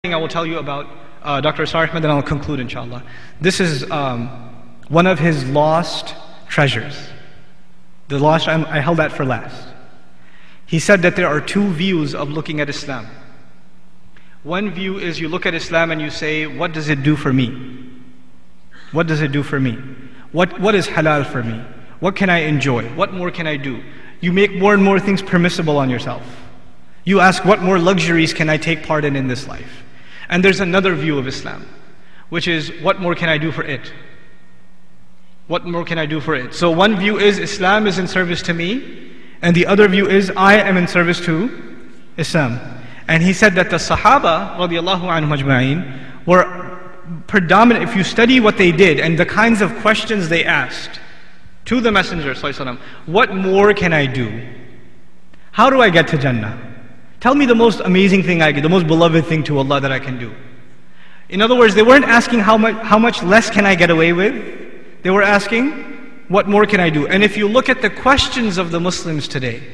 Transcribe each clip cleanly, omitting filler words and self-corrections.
I will tell you about Dr. Israr Ahmed, and I'll conclude inshallah. This is one of his lost treasures. I held that for last. He said that there are two views of looking at Islam. One view is you look at Islam and you say, what does it do for me? What does it do for me? What is halal for me? What can I enjoy? What more can I do? You make more and more things permissible on yourself. You ask, what more luxuries can I take part in this life? And there's another view of Islam, which is, what more can I do for it? What more can I do for it? So one view is Islam is in service to me, and the other view is I am in service to Islam. And he said that the Sahaba, radiallahu anhum ajma'in, were predominant. If you study what they did and the kinds of questions they asked to the Messenger sallallahu alaihi wasallam, what more can I do? How do I get to Jannah? Tell me the most amazing thing I can, the most beloved thing to Allah that I can do. In other words, they weren't asking how much less can I get away with. They were asking, what more can I do? And if you look at the questions of the Muslims today,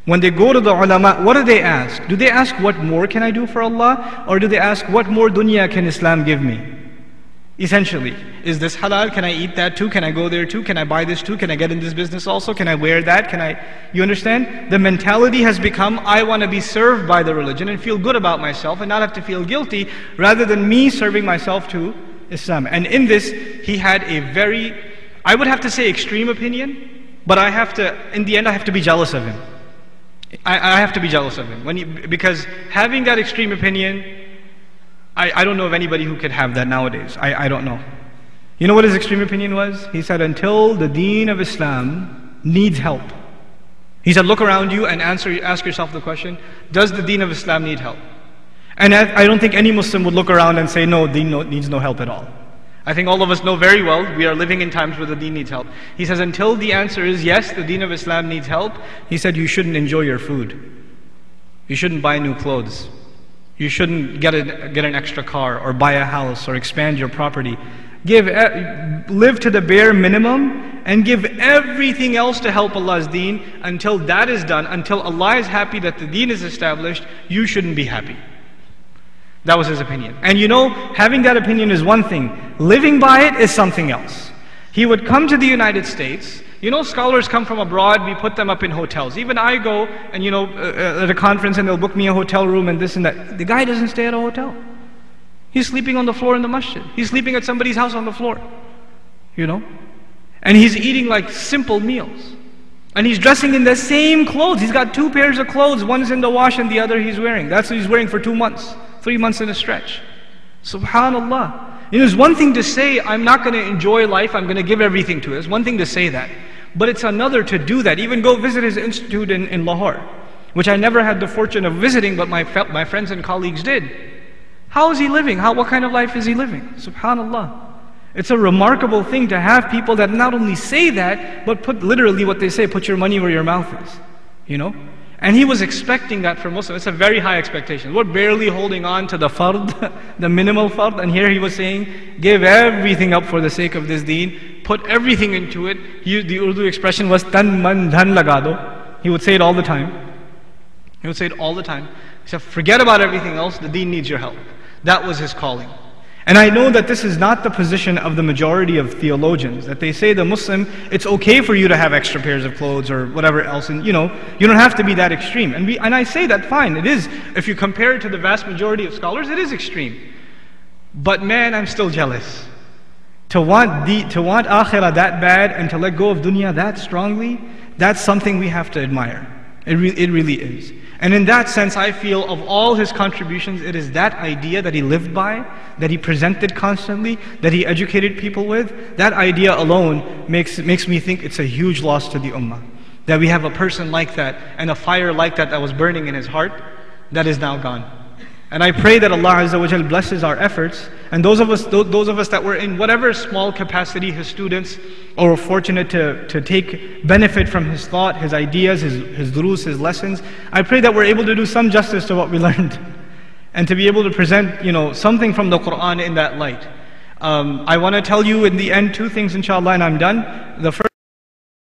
when they go to the ulama, what do they ask? Do they ask, what more can I do for Allah? Or do they ask, what more dunya can Islam give me? Essentially, is this halal? Can I eat that too? Can I go there too? Can I buy this too? Can I get in this business also? Can I wear that? You understand? The mentality has become, I want to be served by the religion and feel good about myself and not have to feel guilty, rather than me serving myself to Islam. And in this, he had a very, I would have to say extreme opinion, but in the end I have to be jealous of him. I have to be jealous of him. Because having that extreme opinion, I don't know of anybody who could have that nowadays. I don't know. You know what his extreme opinion was? He said, until the deen of Islam needs help. He said, look around you and ask yourself the question, does the deen of Islam need help? And I don't think any Muslim would look around and say, no, deen needs no help at all. I think all of us know very well, we are living in times where the deen needs help. He says, until the answer is yes, the deen of Islam needs help, he said, you shouldn't enjoy your food. You shouldn't buy new clothes. You shouldn't get an extra car or buy a house or expand your property. Live to the bare minimum and give everything else to help Allah's deen. Until that is done, until Allah is happy that the deen is established, you shouldn't be happy. That was his opinion. And you know, having that opinion is one thing. Living by it is something else. He would come to the United States. You know, scholars come from abroad, we put them up in hotels. Even I go and at a conference and they'll book me a hotel room and this and that. The guy doesn't stay at a hotel. He's sleeping on the floor in the masjid. He's sleeping at somebody's house on the floor. And he's eating like simple meals. And he's dressing in the same clothes. He's got two pairs of clothes. One's in the wash and the other he's wearing. That's what he's wearing for 2 months. 3 months in a stretch. Subhanallah. It's one thing to say, I'm not going to enjoy life, I'm going to give everything to it. It's one thing to say that. But it's another to do that. Even go visit his institute in Lahore, which I never had the fortune of visiting, but my friends and colleagues did. How is he living? What kind of life is he living? Subhanallah. It's a remarkable thing to have people that not only say that, but put literally what they say, put your money where your mouth is. And he was expecting that from Muslims. It's a very high expectation. We're barely holding on to the fard, the minimal fard. And here he was saying, give everything up for the sake of this deen. Put everything into it. The Urdu expression was, tan man dhan laga do. He would say it all the time. He would say it all the time. He said, forget about everything else. The deen needs your help. That was his calling. And I know that this is not the position of the majority of theologians, that they say the Muslim, it's okay for you to have extra pairs of clothes or whatever else, and you don't have to be that extreme. And I say that fine, it is, if you compare it to the vast majority of scholars, it is extreme. But man, I'm still jealous. To want akhirah that bad and to let go of dunya that strongly, that's something we have to admire. It really is. And in that sense, I feel of all his contributions, it is that idea that he lived by, that he presented constantly, that he educated people with. That idea alone makes me think it's a huge loss to the ummah. That we have a person like that and a fire like that was burning in his heart, that is now gone. And I pray that Allah Azza wa Jal blesses our efforts, and those of us that were in whatever small capacity, his students, or were fortunate to take benefit from his thought, his ideas, his durus, his lessons, I pray that we're able to do some justice to what we learned, and to be able to present something from the Quran in that light. I want to tell you in the end 2 things inshallah, and I'm done. The first